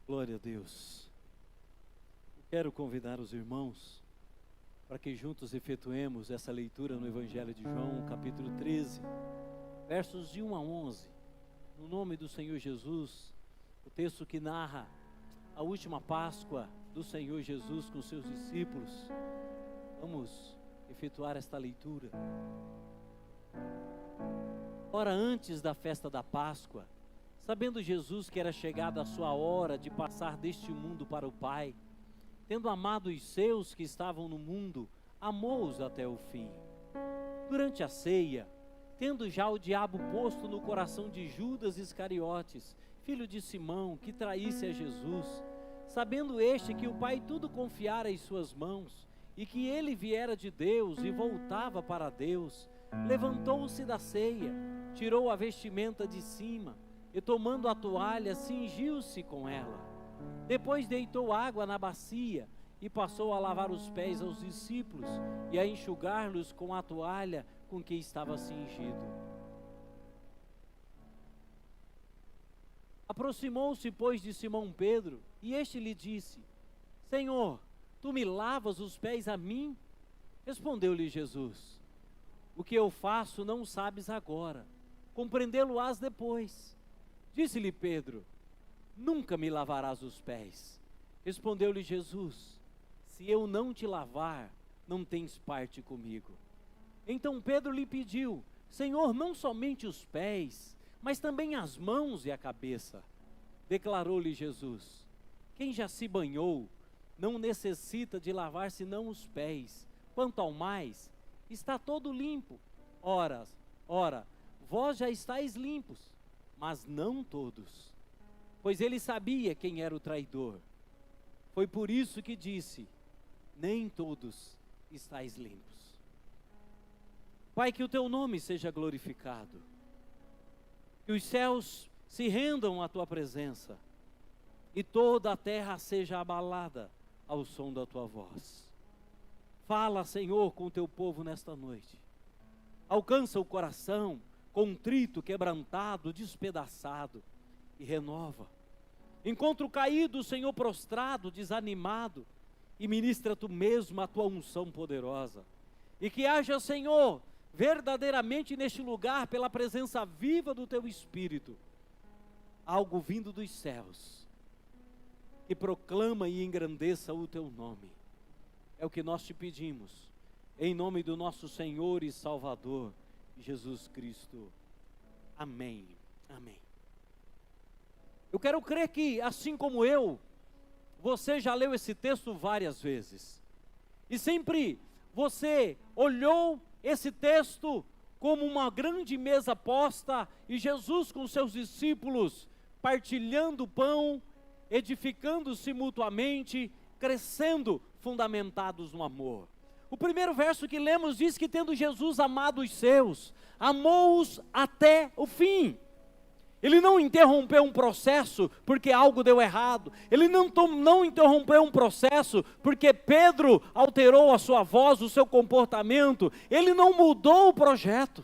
Glória a Deus. Quero convidar os irmãos para que juntos efetuemos essa leitura no Evangelho de João, capítulo 13, versos de 1 a 11. No nome do Senhor Jesus, o texto que narra a última Páscoa do Senhor Jesus com seus discípulos. Vamos efetuar esta leitura. Ora, antes da festa da Páscoa, sabendo Jesus que era chegada a sua hora de passar deste mundo para o Pai, tendo amado os seus que estavam no mundo, amou-os até o fim. Durante a ceia, tendo já o diabo posto no coração de Judas Iscariotes, filho de Simão, que traísse a Jesus, sabendo este que o Pai tudo confiara em suas mãos, e que ele viera de Deus e voltava para Deus, levantou-se da ceia, tirou a vestimenta de cima, e tomando a toalha, cingiu-se com ela. Depois deitou água na bacia, e passou a lavar os pés aos discípulos, e a enxugar-los com a toalha com que estava cingido. Aproximou-se, pois, de Simão Pedro, e este lhe disse: Senhor, tu me lavas os pés a mim? Respondeu-lhe Jesus: O que eu faço não sabes agora, compreendê-lo-ás depois. Disse-lhe Pedro: Nunca me lavarás os pés. Respondeu-lhe Jesus: Se eu não te lavar, não tens parte comigo. Então Pedro lhe pediu: Senhor, não somente os pés, mas também as mãos e a cabeça. Declarou-lhe Jesus: Quem já se banhou, não necessita de lavar senão os pés. Quanto ao mais, está todo limpo. Ora, vós já estáis limpos, mas não todos. Pois ele sabia quem era o traidor. Foi por isso que disse: Nem todos estáis limpos. Pai, que o teu nome seja glorificado, que os céus se rendam à tua presença, e toda a terra seja abalada ao som da tua voz. Fala, Senhor, com o teu povo nesta noite. Alcança o coração contrito, quebrantado, despedaçado, e renova. Encontra o caído, Senhor, prostrado, desanimado, e ministra tu mesmo a tua unção poderosa. E que haja, Senhor, verdadeiramente neste lugar, pela presença viva do teu Espírito, algo vindo dos céus, que proclama e engrandeça o teu nome. É o que nós te pedimos, em nome do nosso Senhor e Salvador, Jesus Cristo. Amém. Amém. Eu quero crer que, assim como eu, você já leu esse texto várias vezes. E sempre você olhou esse texto como uma grande mesa posta, e Jesus com seus discípulos partilhando o pão, edificando-se mutuamente, crescendo, fundamentados no amor. O primeiro verso que lemos diz que, tendo Jesus amado os seus, amou-os até o fim. Ele não interrompeu um processo porque algo deu errado. Ele não interrompeu um processo porque Pedro alterou a sua voz, o seu comportamento. Ele não mudou o projeto.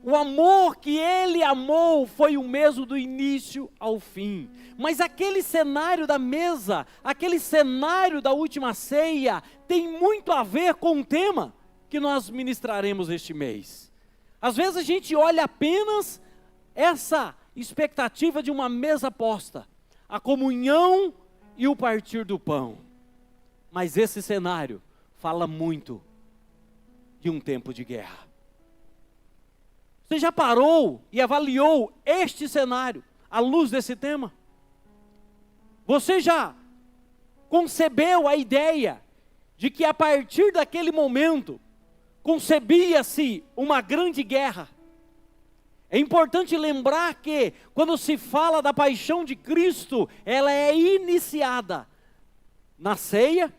O amor que ele amou foi o mesmo do início ao fim. Mas aquele cenário da mesa, aquele cenário da última ceia, tem muito a ver com o tema que nós ministraremos este mês. Às vezes a gente olha apenas essa expectativa de uma mesa posta, a comunhão e o partir do pão. Mas esse cenário fala muito de um tempo de guerra. Você já parou e avaliou este cenário à luz desse tema? Você já concebeu a ideia de que a partir daquele momento concebia-se uma grande guerra? É importante lembrar que, quando se fala da paixão de Cristo, ela é iniciada na ceia,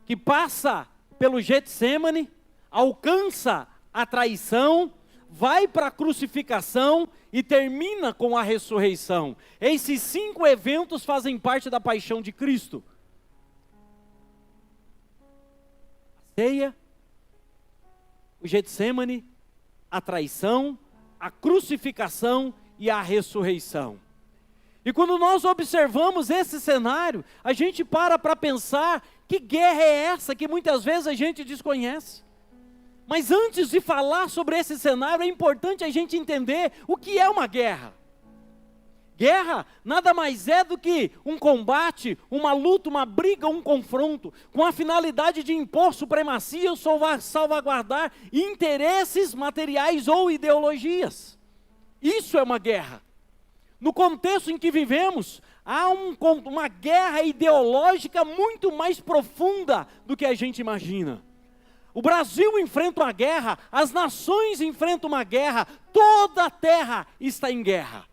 que passa pelo Getsêmani, alcança a traição, vai para a crucificação e termina com a ressurreição. Esses 5 eventos fazem parte da paixão de Cristo: a ceia, o Getsêmani, a traição, a crucificação e a ressurreição. E quando nós observamos esse cenário, a gente para pensar que guerra é essa que muitas vezes a gente desconhece. Mas antes de falar sobre esse cenário, é importante a gente entender o que é uma guerra. Guerra nada mais é do que um combate, uma luta, uma briga, um confronto, com a finalidade de impor supremacia ou salvaguardar interesses materiais ou ideologias. Isso é uma guerra. No contexto em que vivemos, há uma guerra ideológica muito mais profunda do que a gente imagina. O Brasil enfrenta uma guerra, as nações enfrentam uma guerra, toda a terra está em guerra.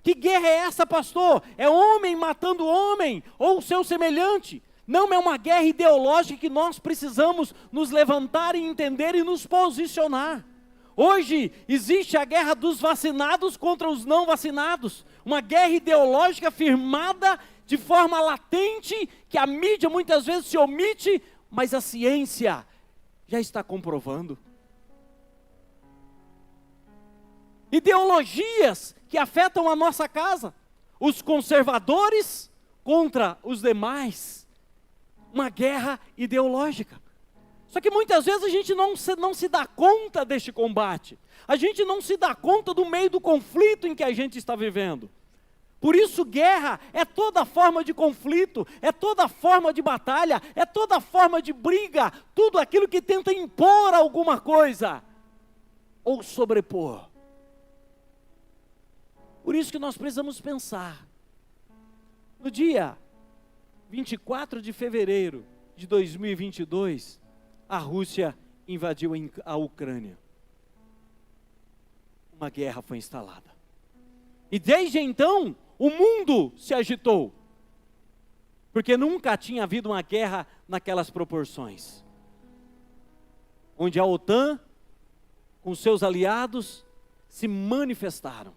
Que guerra é essa, pastor? É homem matando homem ou seu semelhante? Não, é uma guerra ideológica que nós precisamos nos levantar e entender e nos posicionar. Hoje existe a guerra dos vacinados contra os não vacinados. Uma guerra ideológica firmada de forma latente, que a mídia muitas vezes se omite, mas a ciência já está comprovando. Ideologias que afetam a nossa casa, os conservadores contra os demais, uma guerra ideológica. Só que muitas vezes a gente não se dá conta deste combate, a gente não se dá conta do meio do conflito em que a gente está vivendo. Por isso guerra é toda forma de conflito, é toda forma de batalha, é toda forma de briga, tudo aquilo que tenta impor alguma coisa, ou sobrepor. Por isso que nós precisamos pensar. No dia 24 de fevereiro de 2022, a Rússia invadiu a Ucrânia. Uma guerra foi instalada. E desde então, o mundo se agitou. Porque nunca tinha havido uma guerra naquelas proporções. Onde a OTAN, com seus aliados, se manifestaram.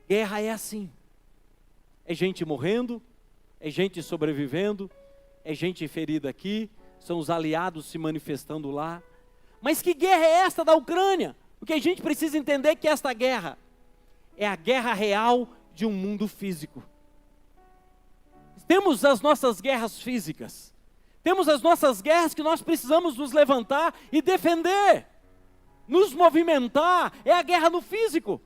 Guerra é assim, é gente morrendo, é gente sobrevivendo, é gente ferida aqui, são os aliados se manifestando lá. Mas que guerra é esta da Ucrânia? O que a gente precisa entender é que esta guerra é a guerra real de um mundo físico. Temos as nossas guerras físicas, temos as nossas guerras que nós precisamos nos levantar e defender, nos movimentar, é a guerra no físico.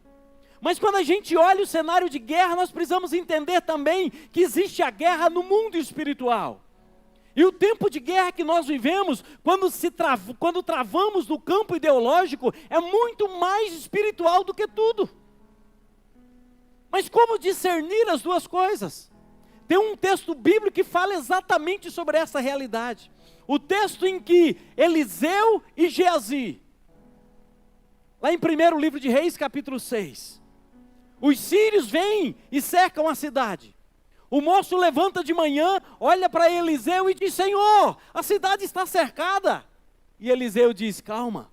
Mas quando a gente olha o cenário de guerra, nós precisamos entender também que existe a guerra no mundo espiritual. E o tempo de guerra que nós vivemos, quando travamos no campo ideológico, é muito mais espiritual do que tudo. Mas como discernir as duas coisas? Tem um texto bíblico que fala exatamente sobre essa realidade. O texto em que Eliseu e Geazi, lá em 1º livro de Reis, capítulo 6, os sírios vêm e cercam a cidade. O moço levanta de manhã, olha para Eliseu e diz: Senhor, a cidade está cercada. E Eliseu diz: calma,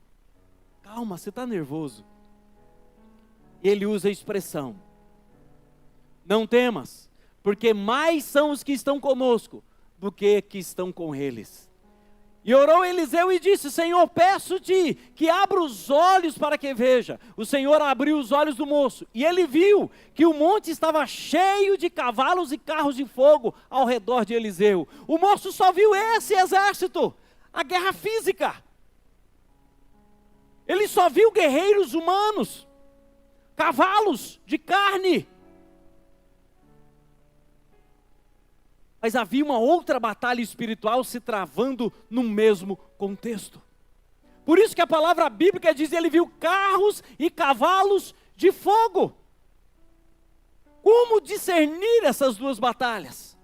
você está nervoso. Ele usa a expressão: não temas, porque mais são os que estão conosco do que estão com eles. E orou Eliseu e disse: Senhor, peço-te que abra os olhos para que veja. O Senhor abriu os olhos do moço, e ele viu que o monte estava cheio de cavalos e carros de fogo ao redor de Eliseu. O moço só viu esse exército, a guerra física. Ele só viu guerreiros humanos, cavalos de carne. Mas havia uma outra batalha espiritual se travando no mesmo contexto. Por isso que a palavra bíblica diz: ele viu carros e cavalos de fogo. Como discernir essas duas batalhas?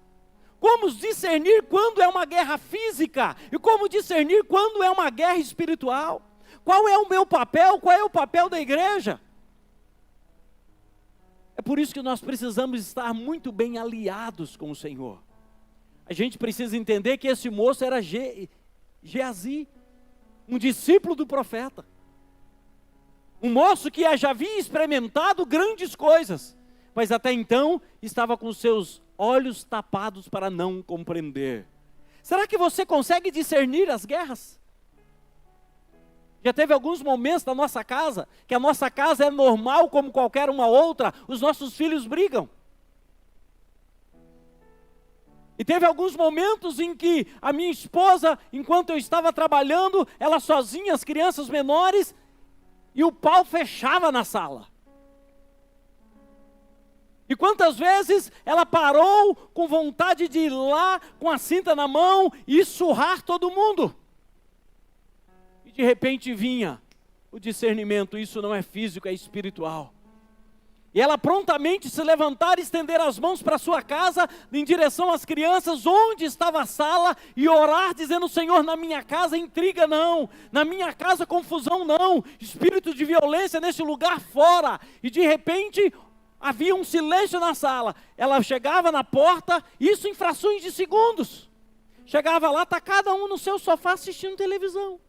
Como discernir quando é uma guerra física e como discernir quando é uma guerra espiritual? Qual é o meu papel? Qual é o papel da igreja? É por isso que nós precisamos estar muito bem aliados com o Senhor. A gente precisa entender que esse moço era Geazi, um discípulo do profeta. Um moço que já havia experimentado grandes coisas, mas até então estava com seus olhos tapados para não compreender. Será que você consegue discernir as guerras? Já teve alguns momentos da nossa casa, que a nossa casa é normal como qualquer uma outra, os nossos filhos brigam. E teve alguns momentos em que a minha esposa, enquanto eu estava trabalhando, ela sozinha, as crianças menores, e o pau fechava na sala. E quantas vezes ela parou com vontade de ir lá, com a cinta na mão, e surrar todo mundo. E de repente vinha o discernimento, isso não é físico, é espiritual. E ela prontamente se levantar e estender as mãos para sua casa, em direção às crianças, onde estava a sala, e orar, dizendo: Senhor, na minha casa intriga não, na minha casa confusão não, espírito de violência nesse lugar fora. E de repente havia um silêncio na sala. Ela chegava na porta, isso em frações de segundos. Chegava lá, está cada um no seu sofá assistindo televisão.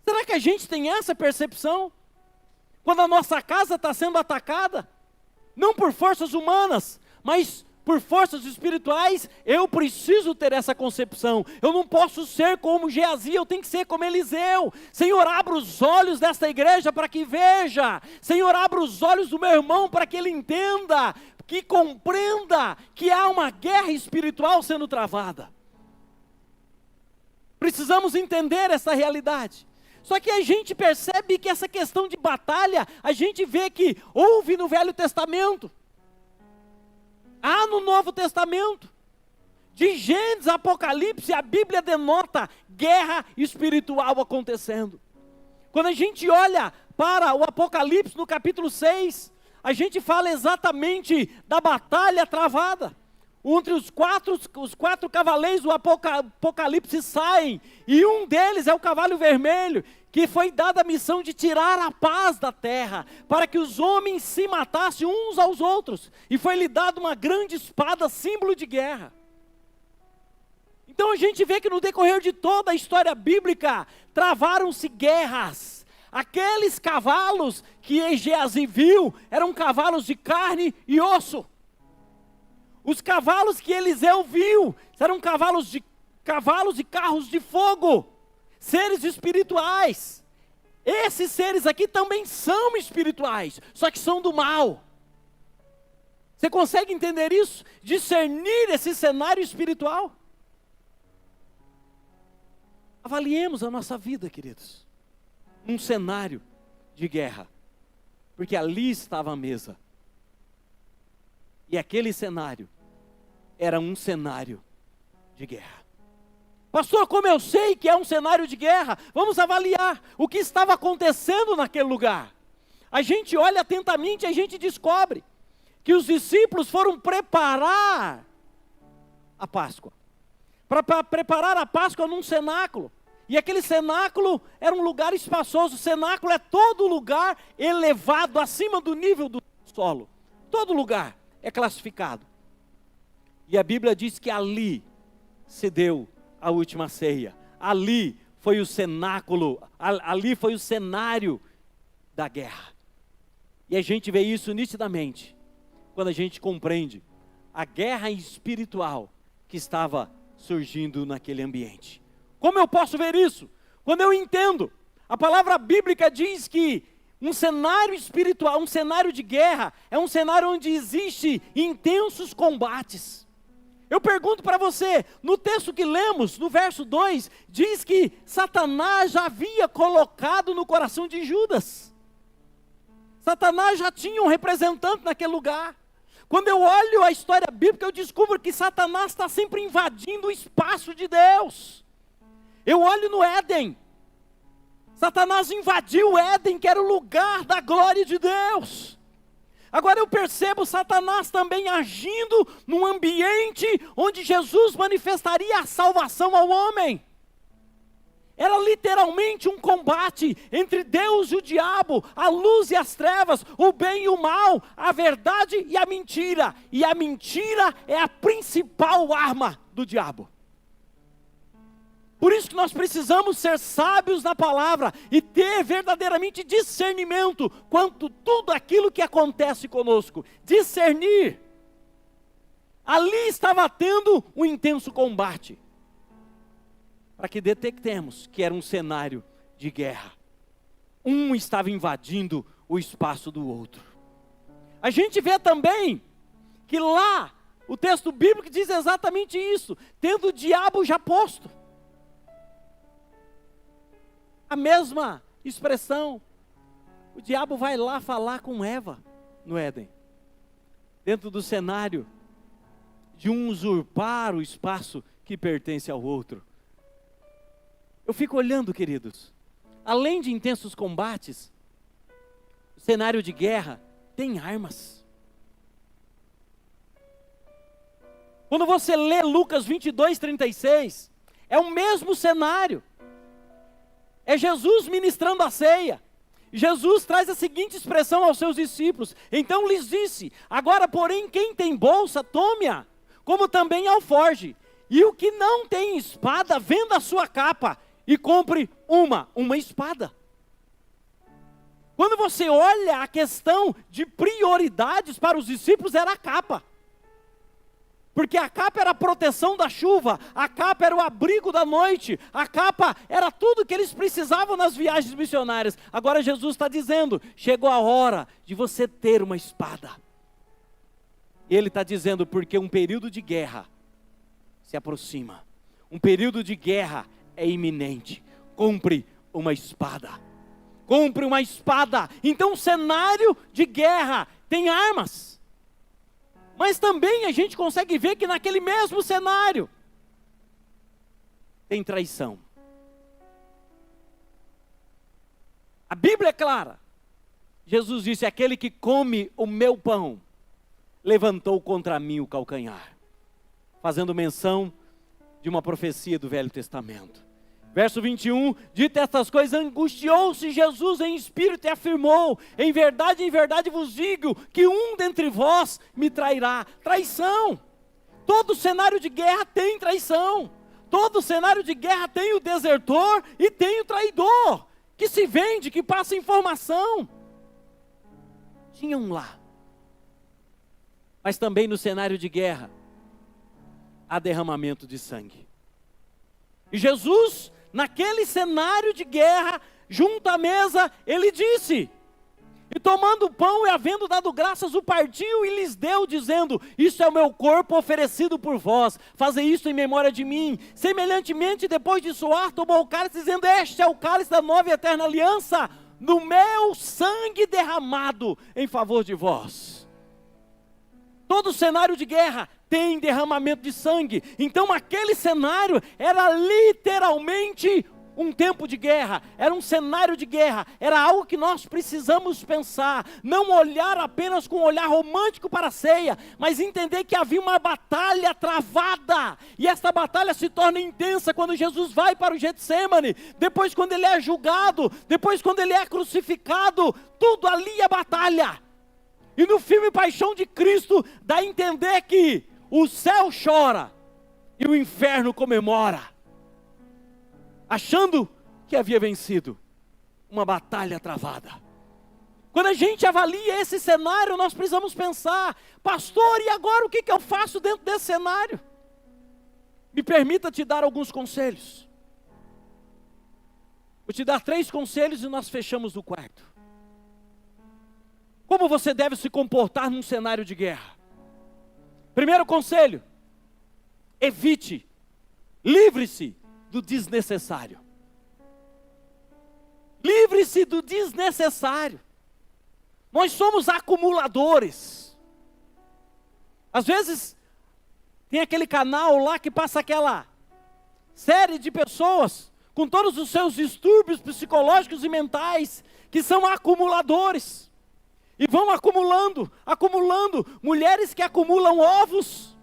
Será que a gente tem essa percepção? Quando a nossa casa está sendo atacada, não por forças humanas, mas por forças espirituais, eu preciso ter essa concepção. Eu não posso ser como Geazi, eu tenho que ser como Eliseu. Senhor, abra os olhos desta igreja para que veja. Senhor, abra os olhos do meu irmão para que ele entenda, que compreenda que há uma guerra espiritual sendo travada. Precisamos entender essa realidade. Só que a gente percebe que essa questão de batalha, a gente vê que houve no Velho Testamento, há no Novo Testamento. De Gênesis a Apocalipse, a Bíblia denota guerra espiritual acontecendo. Quando a gente olha para o Apocalipse no capítulo 6, a gente fala exatamente da batalha travada. Entre os quatro cavaleiros do Apocalipse saem, e um deles é o cavalo vermelho, que foi dada a missão de tirar a paz da terra, para que os homens se matassem uns aos outros, e foi-lhe dada uma grande espada, símbolo de guerra. Então a gente vê que no decorrer de toda a história bíblica, travaram-se guerras. Aqueles cavalos que Geazi viu, eram cavalos de carne e osso. Os cavalos que Eliseu viu, eram cavalos e carros de fogo, seres espirituais. Esses seres aqui também são espirituais, só que são do mal. Você consegue entender isso? Discernir esse cenário espiritual? Avaliemos a nossa vida, queridos, num cenário de guerra, porque ali estava a mesa, e aquele cenário era um cenário de guerra. Pastor, como eu sei que é um cenário de guerra? Vamos avaliar o que estava acontecendo naquele lugar. A gente olha atentamente e a gente descobre que os discípulos foram preparar a Páscoa. Para preparar a Páscoa num cenáculo. E aquele cenáculo era um lugar espaçoso. O cenáculo é todo lugar elevado acima do nível do solo. Todo lugar é classificado. E a Bíblia diz que ali se deu a última ceia. Ali foi o cenáculo, ali foi o cenário da guerra. E a gente vê isso nitidamente, quando a gente compreende a guerra espiritual que estava surgindo naquele ambiente. Como eu posso ver isso? Quando eu entendo, a palavra bíblica diz que um cenário espiritual, um cenário de guerra, é um cenário onde existe intensos combates. Eu pergunto para você, no texto que lemos, no verso 2, diz que Satanás já havia colocado no coração de Judas. Satanás já tinha um representante naquele lugar. Quando eu olho a história bíblica, eu descubro que Satanás está sempre invadindo o espaço de Deus. Eu olho no Éden. Satanás invadiu o Éden, que era o lugar da glória de Deus. Agora eu percebo Satanás também agindo num ambiente onde Jesus manifestaria a salvação ao homem. Era literalmente um combate entre Deus e o diabo, a luz e as trevas, o bem e o mal, a verdade e a mentira. E a mentira é a principal arma do diabo. Por isso que nós precisamos ser sábios na palavra e ter verdadeiramente discernimento quanto tudo aquilo que acontece conosco. Discernir. Ali estava tendo um intenso combate. para que detectemos que era um cenário de guerra. Um estava invadindo o espaço do outro. A gente vê também que lá, o texto bíblico diz exatamente isso, tendo o diabo já posto. A mesma expressão, o diabo vai lá falar com Eva no Éden, dentro do cenário de um usurpar o espaço que pertence ao outro. Eu fico olhando, queridos, além de intensos combates, o cenário de guerra tem armas. Quando você lê Lucas 22:36, é o mesmo cenário. É Jesus ministrando a ceia. Jesus traz a seguinte expressão aos seus discípulos: então lhes disse, agora porém quem tem bolsa, tome-a, como também alforge, e o que não tem espada, venda a sua capa, e compre uma espada. Quando você olha a questão de prioridades para os discípulos, era a capa. Porque a capa era a proteção da chuva, a capa era o abrigo da noite, a capa era tudo que eles precisavam nas viagens missionárias. Agora Jesus está dizendo, chegou a hora de você ter uma espada. E Ele está dizendo, porque um período de guerra se aproxima. Um período de guerra é iminente. Compre uma espada. Compre uma espada. Então o cenário de guerra tem armas. Mas também a gente consegue ver que naquele mesmo cenário tem traição. A Bíblia é clara. Jesus disse, aquele que come o meu pão, levantou contra mim o calcanhar. Fazendo menção de uma profecia do Velho Testamento. Verso 21, dito estas coisas, angustiou-se Jesus em espírito e afirmou, em verdade vos digo, que um dentre vós me trairá. Traição. Todo cenário de guerra tem traição. Todo cenário de guerra tem o desertor e tem o traidor, que se vende, que passa informação. Tinham lá. Mas também no cenário de guerra, há derramamento de sangue. E Jesus, naquele cenário de guerra, junto à mesa, Ele disse, e tomando o pão e havendo dado graças, o partiu e lhes deu, dizendo, isso é o meu corpo oferecido por vós, fazei isto em memória de mim. Semelhantemente, depois de soar, tomou o cálice, dizendo, este é o cálice da nova e eterna aliança, no meu sangue derramado em favor de vós. Todo cenário de guerra tem derramamento de sangue. Então aquele cenário era literalmente um tempo de guerra, era um cenário de guerra, era algo que nós precisamos pensar, não olhar apenas com um olhar romântico para a ceia, mas entender que havia uma batalha travada, e essa batalha se torna intensa quando Jesus vai para o Getsêmani, depois quando ele é julgado, depois quando ele é crucificado, tudo ali é batalha. E no filme Paixão de Cristo, dá a entender que o céu chora e o inferno comemora, achando que havia vencido uma batalha travada. Quando a gente avalia esse cenário, nós precisamos pensar, pastor, e agora o que eu faço dentro desse cenário? Me permita te dar alguns conselhos. Vou te dar 3 conselhos e nós fechamos o quarto. Como você deve se comportar num cenário de guerra? Primeiro conselho, evite, livre-se do desnecessário. Livre-se do desnecessário. Nós somos acumuladores. Às vezes, tem aquele canal lá que passa aquela série de pessoas com todos os seus distúrbios psicológicos e mentais, que são acumuladores. E vão acumulando, mulheres que acumulam ovos.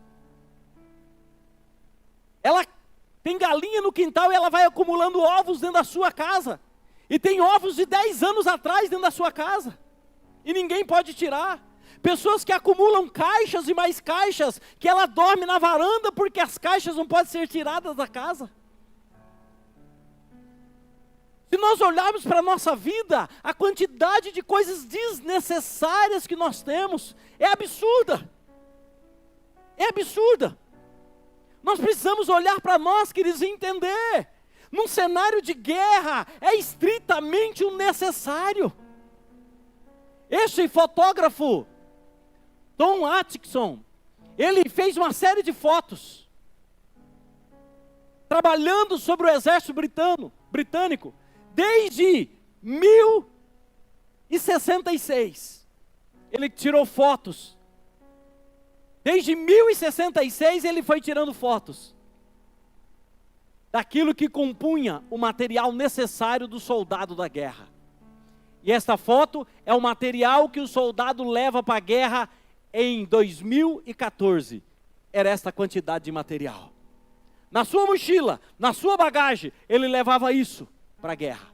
Ela tem galinha no quintal e ela vai acumulando ovos dentro da sua casa. E tem ovos de 10 anos atrás dentro da sua casa. E ninguém pode tirar. Pessoas que acumulam caixas e mais caixas, que ela dorme na varanda porque as caixas não podem ser tiradas da casa. Se nós olharmos para a nossa vida, a quantidade de coisas desnecessárias que nós temos é absurda. É absurda. Nós precisamos olhar para nós, queridos, e entender num cenário de guerra, é estritamente o necessário. Este fotógrafo, Tom Atkinson, ele fez uma série de fotos, trabalhando sobre o exército britânico, desde 1066. Ele tirou fotos. Desde 1066 ele foi tirando fotos daquilo que compunha o material necessário do soldado da guerra. E esta foto é o material que o soldado leva para a guerra em 2014. Era esta quantidade de material. Na sua mochila, na sua bagagem, ele levava isso para a guerra.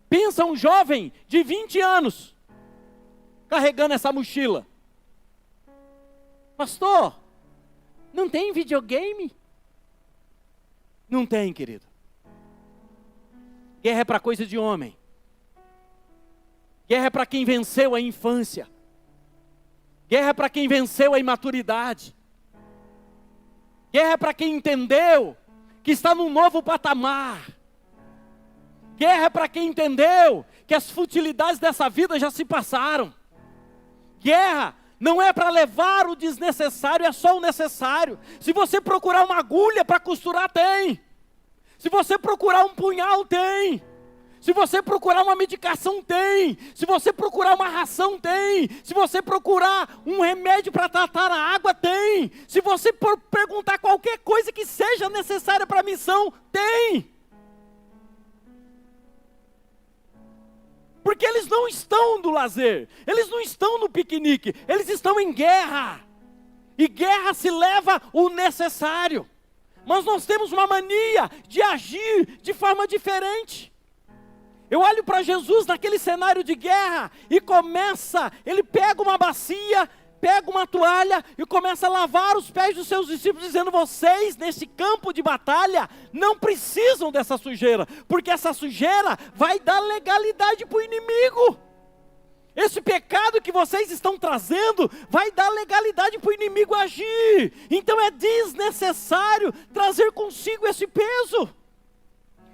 Pensa um jovem de 20 anos, carregando essa mochila. Pastor, não tem videogame? Não tem, querido. Guerra é para coisa de homem. Guerra é para quem venceu a infância. Guerra é para quem venceu a imaturidade. Guerra é para quem entendeu que está num novo patamar. Guerra é para quem entendeu que as futilidades dessa vida já se passaram. Guerra não é para levar o desnecessário, é só o necessário. Se você procurar uma agulha para costurar, tem. Se você procurar um punhal, tem. Se você procurar uma medicação, tem. Se você procurar uma ração, tem. Se você procurar um remédio para tratar a água, tem. Se você perguntar qualquer coisa que seja necessária para a missão, tem. Porque eles não estão do lazer, eles não estão no piquenique, eles estão em guerra. E guerra se leva o necessário. Mas nós temos uma mania de agir de forma diferente. Eu olho para Jesus naquele cenário de guerra e ele pega uma bacia, pega uma toalha e começa a lavar os pés dos seus discípulos, dizendo: vocês nesse campo de batalha não precisam dessa sujeira, porque essa sujeira vai dar legalidade para o inimigo. Esse pecado que vocês estão trazendo vai dar legalidade para o inimigo agir. Então é desnecessário trazer consigo esse peso.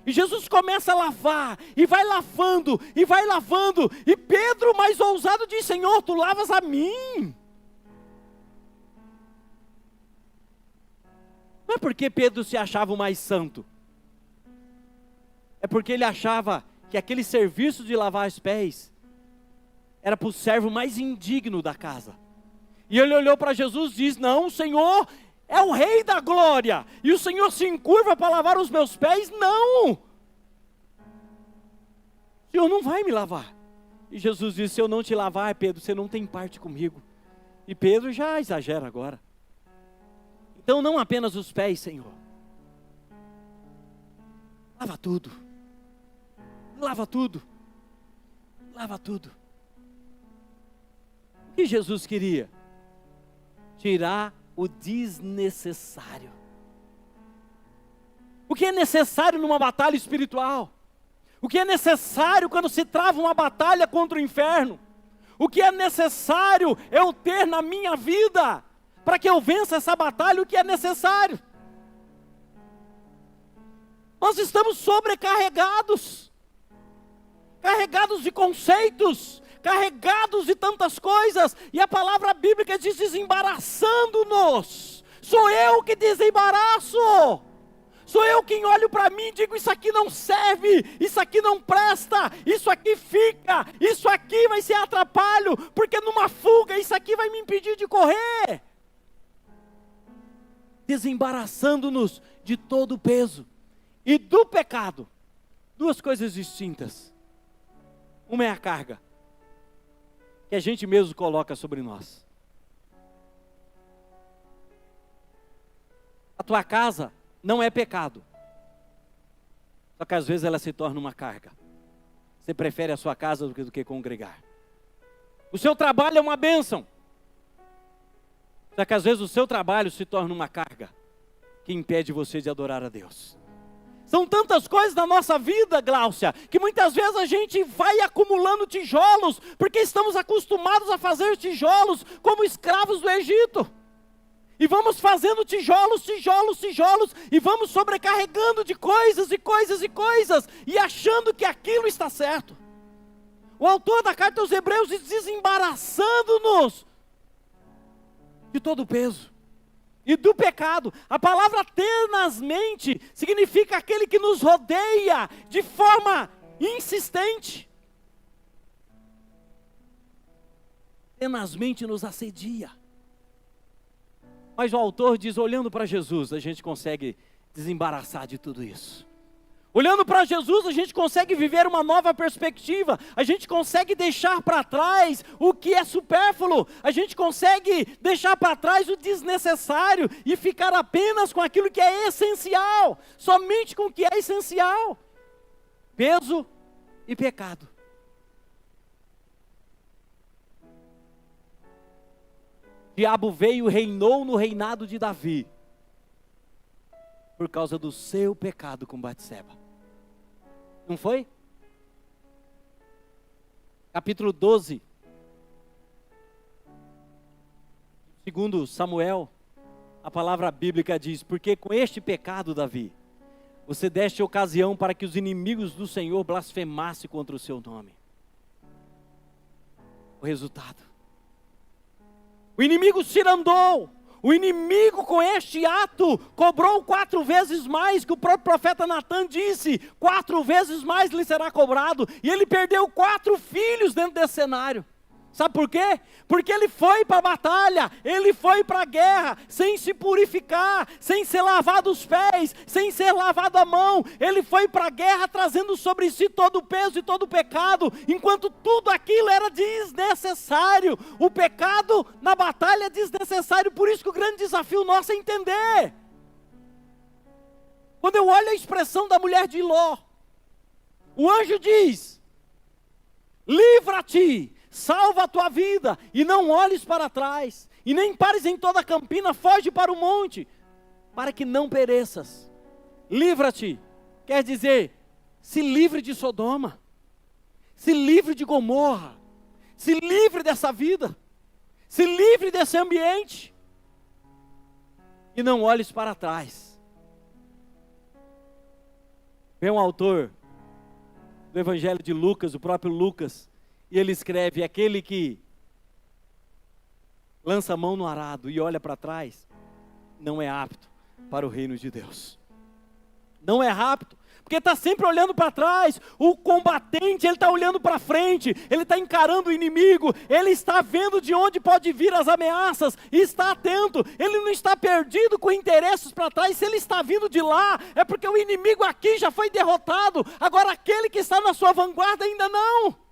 E Jesus começa a lavar, e vai lavando, e vai lavando. E Pedro, mais ousado, diz: Senhor, tu lavas a mim. Não é porque Pedro se achava o mais santo. É porque ele achava que aquele serviço de lavar os pés era para o servo mais indigno da casa. E ele olhou para Jesus e diz: não, o Senhor é o Rei da glória. E o Senhor se encurva para lavar os meus pés? Não. O Senhor não vai me lavar. E Jesus disse: se eu não te lavar, Pedro, você não tem parte comigo. E Pedro já exagera agora. Então não apenas os pés, Senhor. Lava tudo. Lava tudo. Lava tudo. O que Jesus queria? Tirar o desnecessário. O que é necessário numa batalha espiritual? O que é necessário quando se trava uma batalha contra o inferno? O que é necessário eu ter na minha vida para que eu vença essa batalha? O que é necessário? Nós estamos sobrecarregados, carregados de conceitos, carregados de tantas coisas, e a palavra bíblica diz: desembaraçando-nos. Sou eu que desembaraço. Sou eu quem olho para mim e digo: isso aqui não serve, isso aqui não presta, isso aqui fica, isso aqui vai ser atrapalho, porque numa fuga isso aqui vai me impedir de correr. Desembaraçando-nos de todo o peso e do pecado. Duas coisas distintas. Uma é a carga que a gente mesmo coloca sobre nós. A tua casa não é pecado, só que às vezes ela se torna uma carga. Você prefere a sua casa do que congregar. O seu trabalho é uma bênção, só que às vezes o seu trabalho se torna uma carga que impede você de adorar a Deus. São tantas coisas na nossa vida, Gláucia, que muitas vezes a gente vai acumulando tijolos, porque estamos acostumados a fazer tijolos como escravos do Egito. E vamos fazendo tijolos, tijolos, tijolos, e vamos sobrecarregando de coisas e coisas e coisas, e achando que aquilo está certo. O autor da carta aos Hebreus diz: desembaraçando-nos de todo o peso e do pecado. A palavra tenazmente significa aquele que nos rodeia de forma insistente. Tenazmente nos assedia. Mas o autor diz: olhando para Jesus, a gente consegue desembaraçar de tudo isso. Olhando para Jesus, a gente consegue viver uma nova perspectiva. A gente consegue deixar para trás o que é supérfluo. A gente consegue deixar para trás o desnecessário e ficar apenas com aquilo que é essencial. Somente com o que é essencial. Peso e pecado. O diabo veio e reinou no reinado de Davi por causa do seu pecado com Batseba. Não foi? Capítulo 12. Segundo Samuel, a palavra bíblica diz: porque com este pecado, Davi, você deste ocasião para que os inimigos do Senhor blasfemassem contra o seu nome. O resultado: o inimigo se irandou. O inimigo com este ato cobrou 4 vezes mais, que o próprio profeta Natan disse: 4 vezes mais lhe será cobrado. E ele perdeu 4 filhos dentro desse cenário. Sabe por quê? Porque ele foi para a batalha, ele foi para a guerra, sem se purificar, sem ser lavado os pés, sem ser lavado a mão. Ele foi para a guerra trazendo sobre si todo o peso e todo o pecado, enquanto tudo aquilo era desnecessário. O pecado na batalha é desnecessário, por isso que o grande desafio nosso é entender. Quando eu olho a expressão da mulher de Ló, o anjo diz: livra-te, salva a tua vida, e não olhes para trás, e nem pares em toda a campina, foge para o monte, para que não pereças. Livra-te, quer dizer, se livre de Sodoma, se livre de Gomorra, se livre dessa vida, se livre desse ambiente, e não olhes para trás. Vem um autor do Evangelho de Lucas, o próprio Lucas, e ele escreve: aquele que lança a mão no arado e olha para trás, não é apto para o reino de Deus. Não é apto, porque está sempre olhando para trás. O combatente, ele está olhando para frente, ele está encarando o inimigo, ele está vendo de onde pode vir as ameaças, e está atento. Ele não está perdido com interesses para trás. Se ele está vindo de lá, é porque o inimigo aqui já foi derrotado. Agora aquele que está na sua vanguarda ainda não.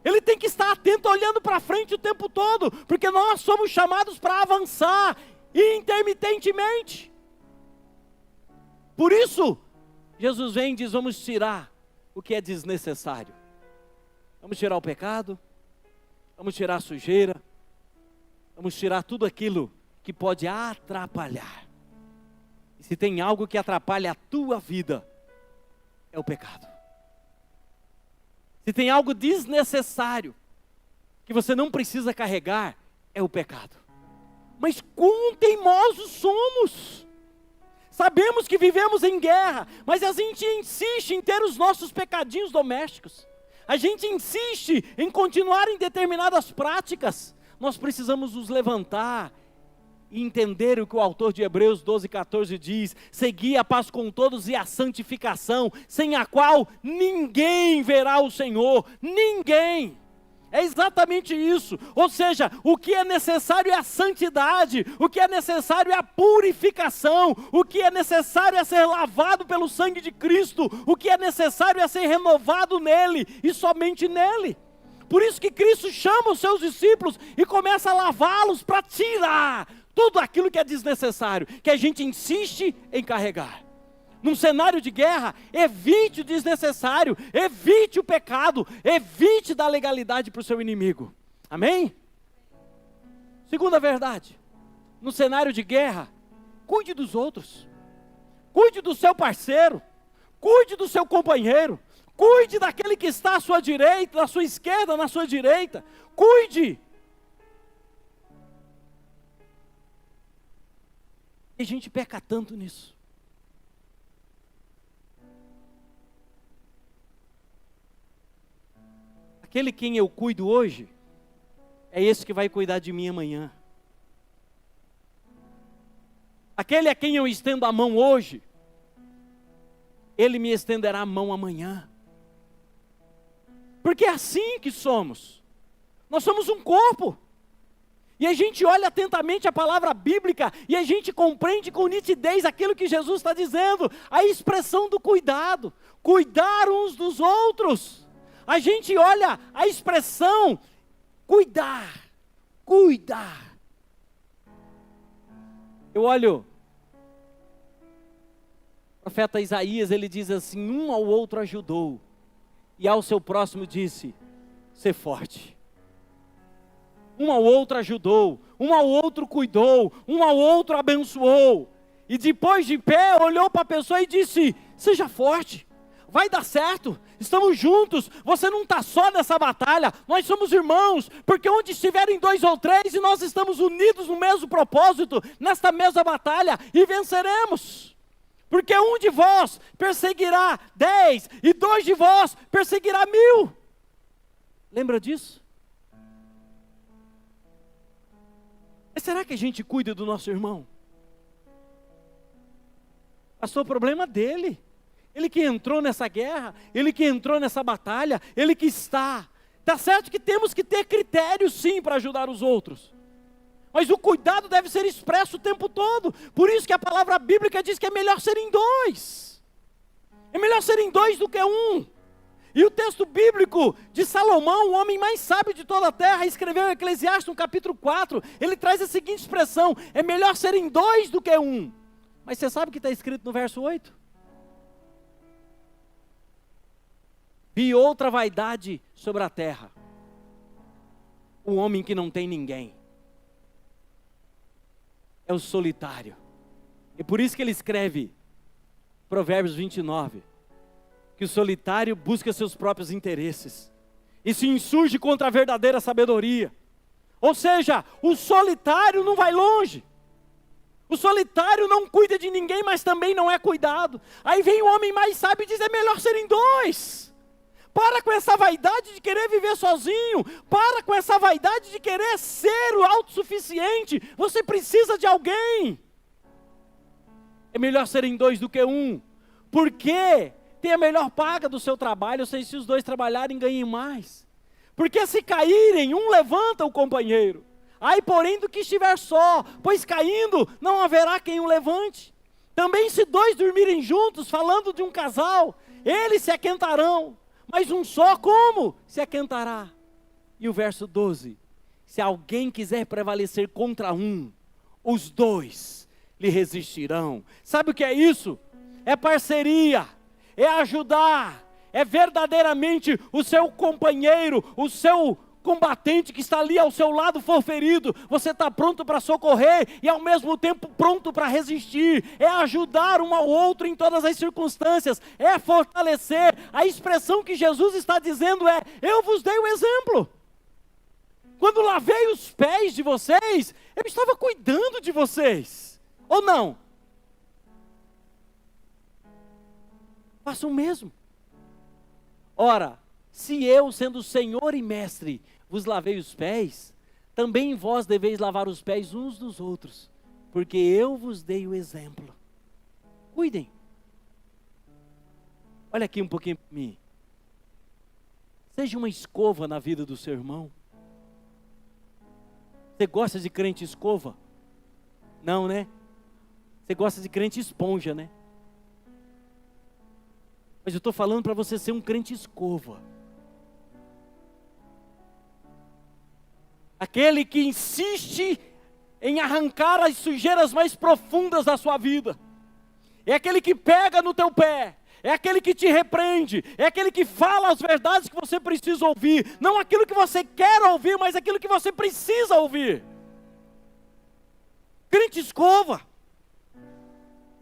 Ele tem que estar atento, olhando para frente o tempo todo, porque nós somos chamados para avançar intermitentemente. Por isso, Jesus vem e diz: vamos tirar o que é desnecessário. Vamos tirar o pecado, vamos tirar a sujeira, vamos tirar tudo aquilo que pode atrapalhar. E se tem algo que atrapalha a tua vida, é o pecado. Se tem algo desnecessário que você não precisa carregar, é o pecado. Mas quão teimosos somos! Sabemos que vivemos em guerra, mas a gente insiste em ter os nossos pecadinhos domésticos. A gente insiste em continuar em determinadas práticas. Nós precisamos nos levantar e entender o que o autor de Hebreus 12:14 diz: segui a paz com todos e a santificação, sem a qual ninguém verá o Senhor. Ninguém. É exatamente isso. Ou seja, o que é necessário é a santidade, o que é necessário é a purificação, o que é necessário é ser lavado pelo sangue de Cristo, o que é necessário é ser renovado nele e somente nele. Por isso que Cristo chama os seus discípulos e começa a lavá-los para tirar tudo aquilo que é desnecessário, que a gente insiste em carregar. Num cenário de guerra, evite o desnecessário, evite o pecado, evite dar legalidade para o seu inimigo. Amém? Segunda verdade: no cenário de guerra, cuide dos outros, cuide do seu parceiro, cuide do seu companheiro, cuide daquele que está à sua direita, na sua esquerda, na sua direita, cuide. E a gente peca tanto nisso. Aquele quem eu cuido hoje, é esse que vai cuidar de mim amanhã. Aquele a quem eu estendo a mão hoje, ele me estenderá a mão amanhã. Porque é assim que somos. Nós somos um corpo. E a gente olha atentamente a palavra bíblica e a gente compreende com nitidez aquilo que Jesus está dizendo. A expressão do cuidado. Cuidar uns dos outros. A gente olha a expressão cuidar. Cuidar. Eu olho, o profeta Isaías, ele diz assim: um ao outro ajudou, e ao seu próximo disse, ser forte. Um ao outro ajudou, um ao outro cuidou, um ao outro abençoou. E depois de pé, olhou para a pessoa e disse, seja forte, vai dar certo, estamos juntos, você não está só nessa batalha, nós somos irmãos, porque onde estiverem 2 ou 3 e nós estamos unidos no mesmo propósito, nesta mesma batalha, e venceremos. Porque um de vós perseguirá 10, e 2 de vós perseguirá 1000. Lembra disso? Mas será que a gente cuida do nosso irmão? Pastor, o problema dele. Ele que entrou nessa guerra, ele que entrou nessa batalha, ele que está. Está certo que temos que ter critérios sim para ajudar os outros. Mas o cuidado deve ser expresso o tempo todo. Por isso que a palavra bíblica diz que é melhor serem 2. É melhor serem 2 do que 1. E o texto bíblico de Salomão, o homem mais sábio de toda a terra, escreveu em Eclesiastes no capítulo 4, ele traz a seguinte expressão, é melhor serem 2 do que 1. Mas você sabe o que está escrito no verso 8? Vi outra vaidade sobre a terra, o homem que não tem ninguém, é o solitário. E por isso que ele escreve, Provérbios 29, que o solitário busca seus próprios interesses, e se insurge contra a verdadeira sabedoria. Ou seja, o solitário não vai longe, o solitário não cuida de ninguém, mas também não é cuidado. Aí vem o homem mais sábio e diz, é melhor serem 2. Para com essa vaidade de querer viver sozinho. Para com essa vaidade de querer ser o autossuficiente. Você precisa de alguém. É melhor serem 2 do que 1. Por quê? Tem a melhor paga do seu trabalho. Ou seja, se os 2 trabalharem, ganhem mais. Porque se caírem, um levanta o companheiro. Ai, porém, do que estiver só, pois caindo, não haverá quem o levante. Também se 2 dormirem juntos, falando de um casal, eles se aquentarão. Mas um só como se aquentará? E o verso 12, se alguém quiser prevalecer contra um, os 2 lhe resistirão. Sabe o que é isso? É parceria, é ajudar, é verdadeiramente o seu companheiro, o seu combatente que está ali ao seu lado for ferido, você está pronto para socorrer e ao mesmo tempo pronto para resistir, é ajudar um ao outro em todas as circunstâncias, é fortalecer. A expressão que Jesus está dizendo é, eu vos dei o exemplo, quando lavei os pés de vocês, eu estava cuidando de vocês, ou não? Faça o mesmo. Ora, se eu, sendo Senhor e Mestre, vos lavei os pés, também vós deveis lavar os pés uns dos outros, porque eu vos dei o exemplo. Cuidem. Olha aqui um pouquinho para mim. Seja uma escova na vida do seu irmão. Você gosta de crente escova? Não, né? Você gosta de crente esponja, né? Mas eu estou falando para você ser um crente escova. Aquele que insiste em arrancar as sujeiras mais profundas da sua vida. É aquele que pega no teu pé. É aquele que te repreende. É aquele que fala as verdades que você precisa ouvir. Não aquilo que você quer ouvir, mas aquilo que você precisa ouvir. Crente escova.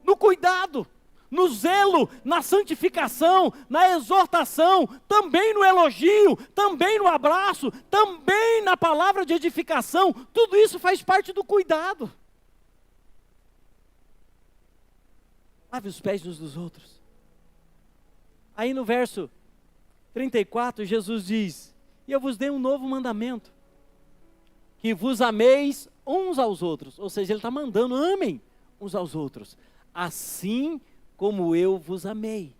No cuidado. No zelo, na santificação, na exortação, também no elogio, também no abraço, também na palavra de edificação, tudo isso faz parte do cuidado. Lave os pés uns dos outros. Aí no verso 34, Jesus diz: e eu vos dei um novo mandamento, que vos ameis uns aos outros. Ou seja, ele está mandando, amem uns aos outros, assim como eu vos amei.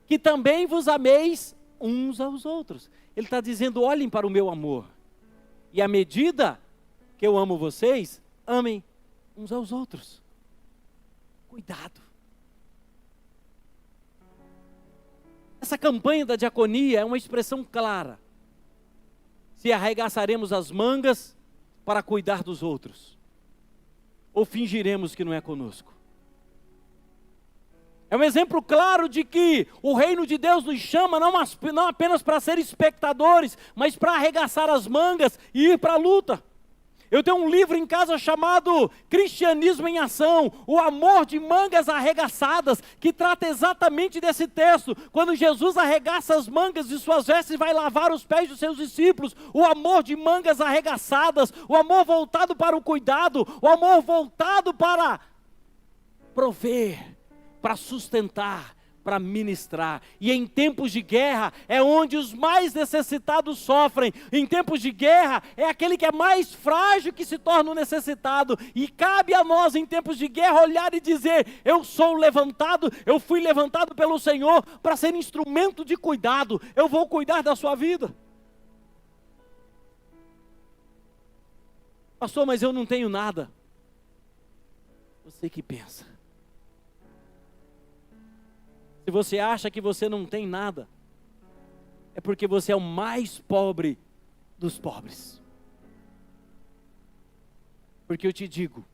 Que também vos ameis uns aos outros. Ele está dizendo, olhem para o meu amor. E à medida que eu amo vocês, amem uns aos outros. Cuidado. Essa campanha da diaconia é uma expressão clara. Se arregaçaremos as mangas para cuidar dos outros, ou fingiremos que não é conosco. É um exemplo claro de que o reino de Deus nos chama não apenas para ser espectadores, mas para arregaçar as mangas e ir para a luta. Eu tenho um livro em casa chamado Cristianismo em Ação, o amor de mangas arregaçadas, que trata exatamente desse texto. Quando Jesus arregaça as mangas de suas vestes e vai lavar os pés dos seus discípulos, o amor de mangas arregaçadas, o amor voltado para o cuidado, o amor voltado para prover, para sustentar, para ministrar. E em tempos de guerra é onde os mais necessitados sofrem. Em tempos de guerra é aquele que é mais frágil que se torna o necessitado. E cabe a nós em tempos de guerra olhar e dizer, eu sou levantado, eu fui levantado pelo Senhor para ser instrumento de cuidado. Eu vou cuidar da sua vida. Pastor, mas eu não tenho nada. Você que pensa. Se você acha que você não tem nada, é porque você é o mais pobre dos pobres. Porque eu te digo,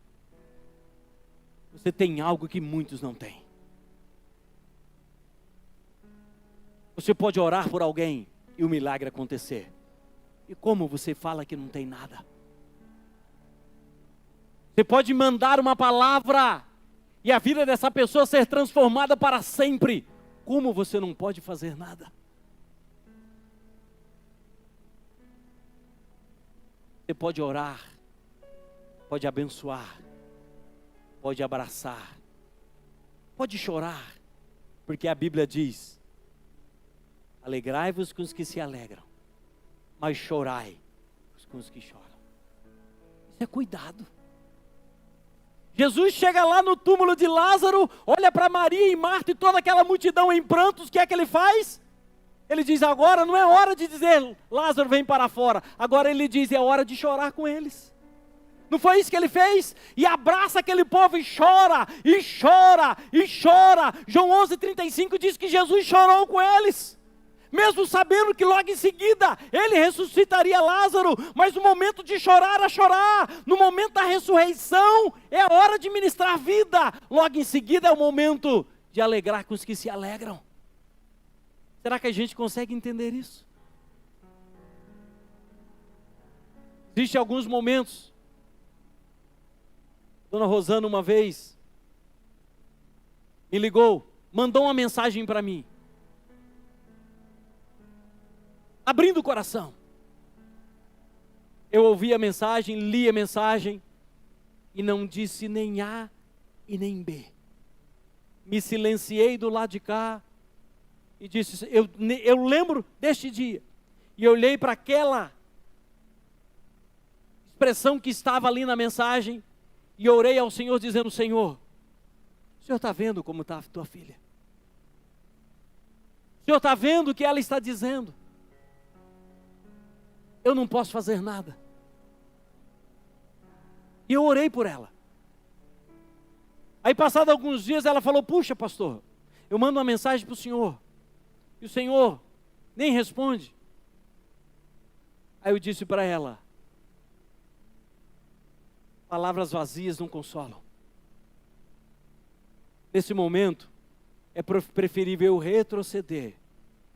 você tem algo que muitos não têm. Você pode orar por alguém e o milagre acontecer. E como você fala que não tem nada? Você pode mandar uma palavra e a vida dessa pessoa ser transformada para sempre. Como você não pode fazer nada? Você pode orar, pode abençoar, pode abraçar, pode chorar, porque a Bíblia diz, alegrai-vos com os que se alegram, mas chorai com os que choram. Isso é cuidado. Jesus chega lá no túmulo de Lázaro, olha para Maria e Marta e toda aquela multidão em prantos, o que é que ele faz? Ele diz, agora não é hora de dizer, Lázaro vem para fora. Agora ele diz, é hora de chorar com eles. Não foi isso que ele fez? E abraça aquele povo e chora, e chora, e chora. João 11:35 diz que Jesus chorou com eles. Mesmo sabendo que logo em seguida ele ressuscitaria Lázaro, mas no momento de chorar a chorar, no momento da ressurreição, é a hora de ministrar vida, logo em seguida é o momento de alegrar com os que se alegram. Será que a gente consegue entender isso? Existem alguns momentos, Dona Rosana uma vez me ligou, mandou uma mensagem para mim, abrindo o coração. Eu ouvi a mensagem, li a mensagem e não disse nem A e nem B. Me silenciei do lado de cá e disse, eu lembro deste dia. E eu olhei para aquela expressão que estava ali na mensagem e orei ao Senhor dizendo, Senhor, o Senhor está vendo como está a tua filha? O Senhor está vendo o que ela está dizendo? Eu não posso fazer nada. E eu orei por ela. Aí passados alguns dias ela falou, puxa pastor, eu mando uma mensagem para o senhor. E o senhor nem responde. Aí eu disse para ela, palavras vazias não consolam. Nesse momento, é preferível eu retroceder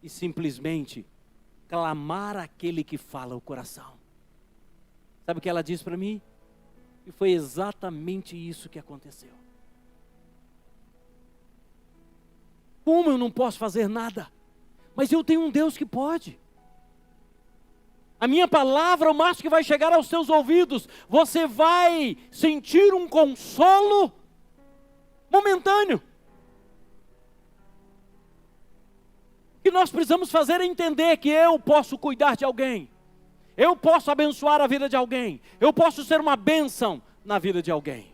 e simplesmente clamar aquele que fala o coração. Sabe o que ela disse para mim? E foi exatamente isso que aconteceu. Como eu não posso fazer nada? Mas eu tenho um Deus que pode. A minha palavra, o máximo que vai chegar aos seus ouvidos, você vai sentir um consolo momentâneo. nós precisamos fazer é entender que eu posso cuidar de alguém, eu posso abençoar a vida de alguém, eu posso ser uma bênção na vida de alguém.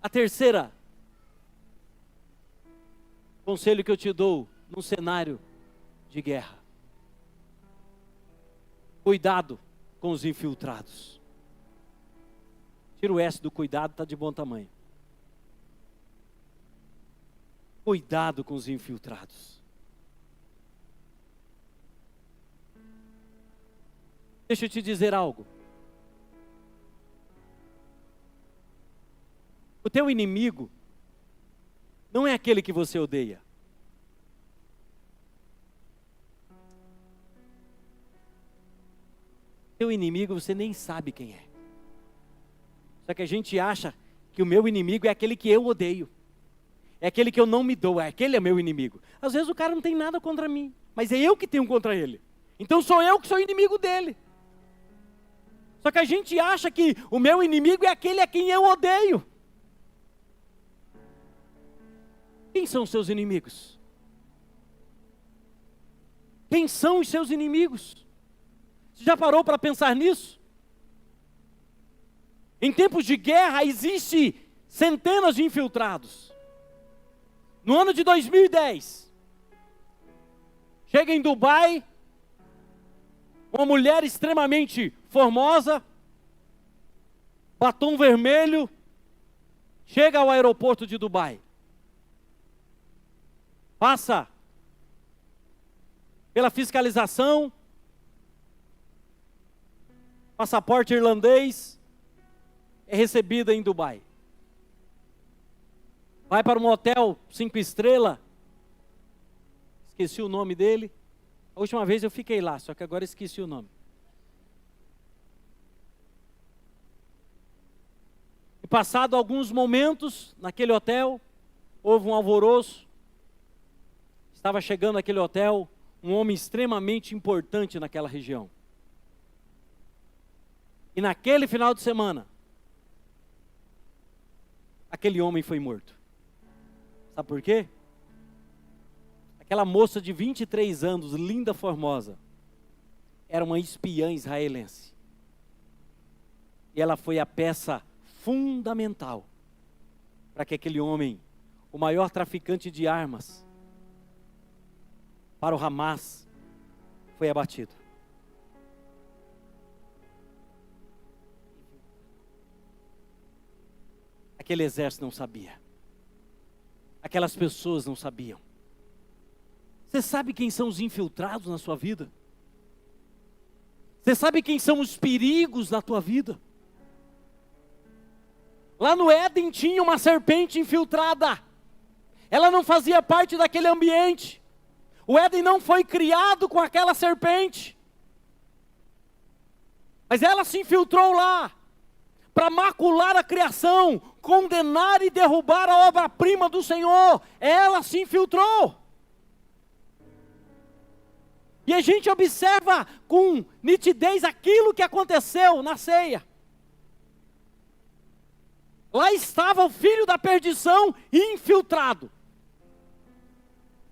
A terceira conselho que eu te dou num cenário de guerra: cuidado com os infiltrados. Tira o S do cuidado, está de bom tamanho. Cuidado com os infiltrados. Deixa eu te dizer algo. O teu inimigo não é aquele que você odeia. Teu inimigo você nem sabe quem é. Só que a gente acha que o meu inimigo é aquele que eu odeio. É aquele que eu não me dou, aquele é meu inimigo. Às vezes o cara não tem nada contra mim, mas é eu que tenho contra ele. Então sou eu que sou inimigo dele. Só que a gente acha que o meu inimigo é aquele a quem eu odeio. Quem são os seus inimigos? Quem são os seus inimigos? Você já parou para pensar nisso? Em tempos de guerra, existe centenas de infiltrados. No ano de 2010, chega em Dubai, uma mulher extremamente formosa, batom vermelho, chega ao aeroporto de Dubai. Passa pela fiscalização, passaporte irlandês, é recebida em Dubai. Vai para um hotel 5 estrelas, esqueci o nome dele. A última vez eu fiquei lá, só que agora esqueci o nome. E passado alguns momentos, naquele hotel, houve um alvoroço. Estava chegando naquele hotel um homem extremamente importante naquela região. E naquele final de semana, aquele homem foi morto. Sabe por quê? Aquela moça de 23 anos, linda, formosa, era uma espiã israelense. E ela foi a peça fundamental para que aquele homem, o maior traficante de armas para o Hamas, foi abatido. Aquele exército não sabia. Aquelas pessoas não sabiam. Você sabe quem são os infiltrados na sua vida? Você sabe quem são os perigos na tua vida? Lá no Éden tinha uma serpente infiltrada. Ela não fazia parte daquele ambiente. O Éden não foi criado com aquela serpente. Mas ela se infiltrou lá para macular a criação, condenar e derrubar a obra-prima do Senhor. Ela se infiltrou. E a gente observa com nitidez aquilo que aconteceu na ceia. Lá estava o filho da perdição infiltrado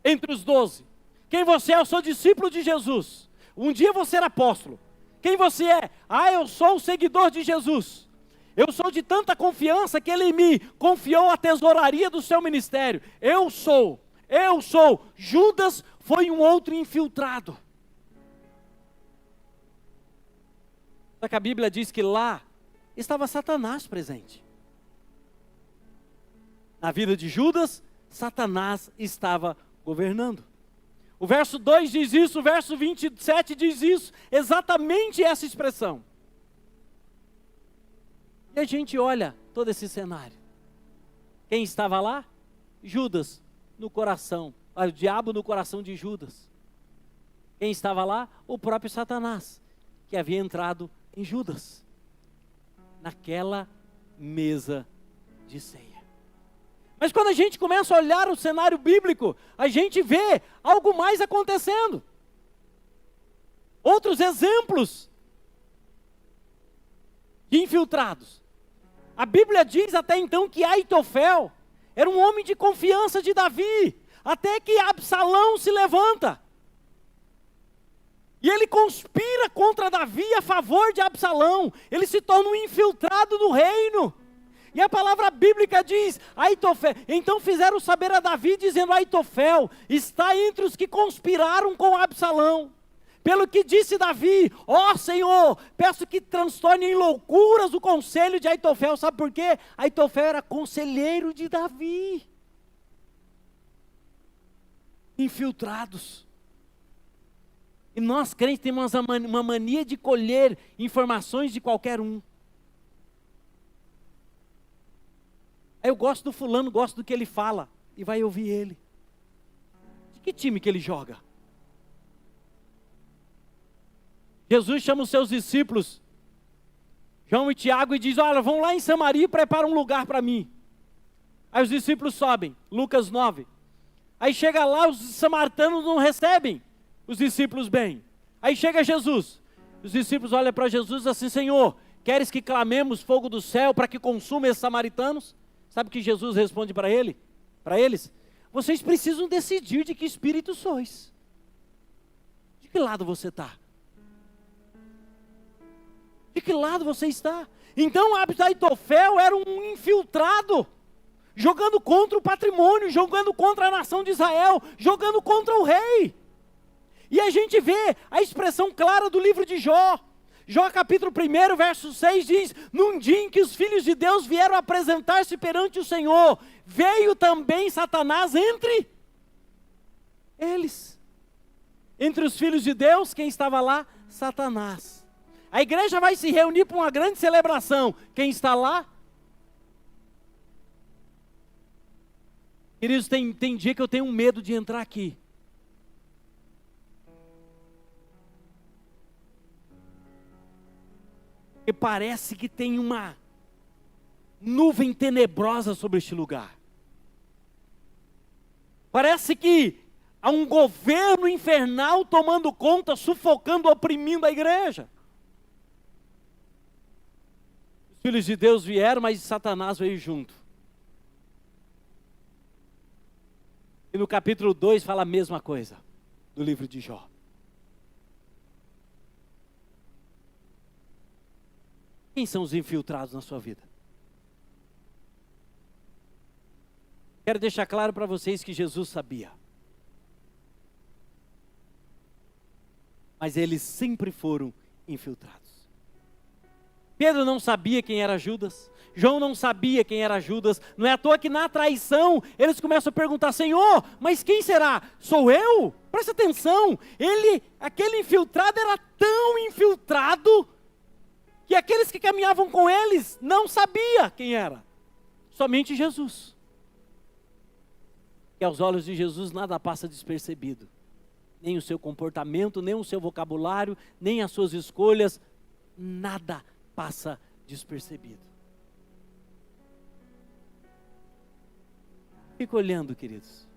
entre os 12. Quem você é? Eu sou discípulo de Jesus. Um dia você era apóstolo. Quem você é? Eu sou o seguidor de Jesus. Eu sou de tanta confiança que ele me confiou a tesouraria do seu ministério. Eu sou. Judas foi um outro infiltrado. Só que a Bíblia diz que lá estava Satanás presente. Na vida de Judas, Satanás estava governando. O verso 2 diz isso, o verso 27 diz isso, exatamente essa expressão. E a gente olha todo esse cenário. Quem estava lá? Judas no coração, o diabo no coração de Judas. Quem estava lá? O próprio Satanás, que havia entrado em Judas, naquela mesa de ceia. Mas quando a gente começa a olhar o cenário bíblico, a gente vê algo mais acontecendo. Outros exemplos de infiltrados. A Bíblia diz até então que Aitofel era um homem de confiança de Davi. até que Absalão se levanta. E ele conspira contra Davi a favor de Absalão. Ele se torna um infiltrado do reino. E a palavra bíblica diz, Aitofel, então fizeram saber a Davi, dizendo, Aitofel está entre os que conspiraram com Absalão. Pelo que disse Davi, ó Senhor, peço que transtorne em loucuras o conselho de Aitofel. Sabe por quê? Aitofel era conselheiro de Davi. Infiltrados. E nós crentes temos uma mania de colher informações de qualquer um. Aí eu gosto do fulano, gosto do que ele fala, e vai ouvir ele. De que time que ele joga? Jesus chama os seus discípulos, João e Tiago, e diz, olha, vão lá em Samaria e prepara um lugar para mim. Aí os discípulos sobem, Lucas 9. Aí chega lá, os samaritanos não recebem os discípulos bem. Aí chega Jesus, os discípulos olham para Jesus e dizem assim, Senhor, queres que clamemos fogo do céu para que consuma esses samaritanos? Sabe o que Jesus responde para eles? Vocês precisam decidir de que espírito sois. De que lado você está? De que lado você está? Então Aitofel era um infiltrado, jogando contra o patrimônio, jogando contra a nação de Israel, jogando contra o rei. E a gente vê a expressão clara do livro de Jó. Jó capítulo 1, verso 6 diz, num dia em que os filhos de Deus vieram apresentar-se perante o Senhor, veio também Satanás entre eles. Entre os filhos de Deus, quem estava lá? Satanás. A igreja vai se reunir para uma grande celebração. Quem está lá? Queridos, tem dia que eu tenho medo de entrar aqui. Porque parece que tem uma nuvem tenebrosa sobre este lugar. Parece que há um governo infernal tomando conta, sufocando, oprimindo a igreja. Os filhos de Deus vieram, mas Satanás veio junto. E no capítulo 2 fala a mesma coisa, do livro de Jó. Quem são os infiltrados na sua vida? Quero deixar claro para vocês que Jesus sabia. Mas eles sempre foram infiltrados. Pedro não sabia quem era Judas. João não sabia quem era Judas. Não é à toa que na traição eles começam a perguntar, Senhor, mas quem será? Sou eu? Presta atenção. Aquele infiltrado era tão infiltrado que aqueles que caminhavam com eles não sabiam quem era. Somente Jesus. Que aos olhos de Jesus nada passa despercebido. Nem o seu comportamento, nem o seu vocabulário, nem as suas escolhas, nada passa despercebido. Fica olhando, queridos.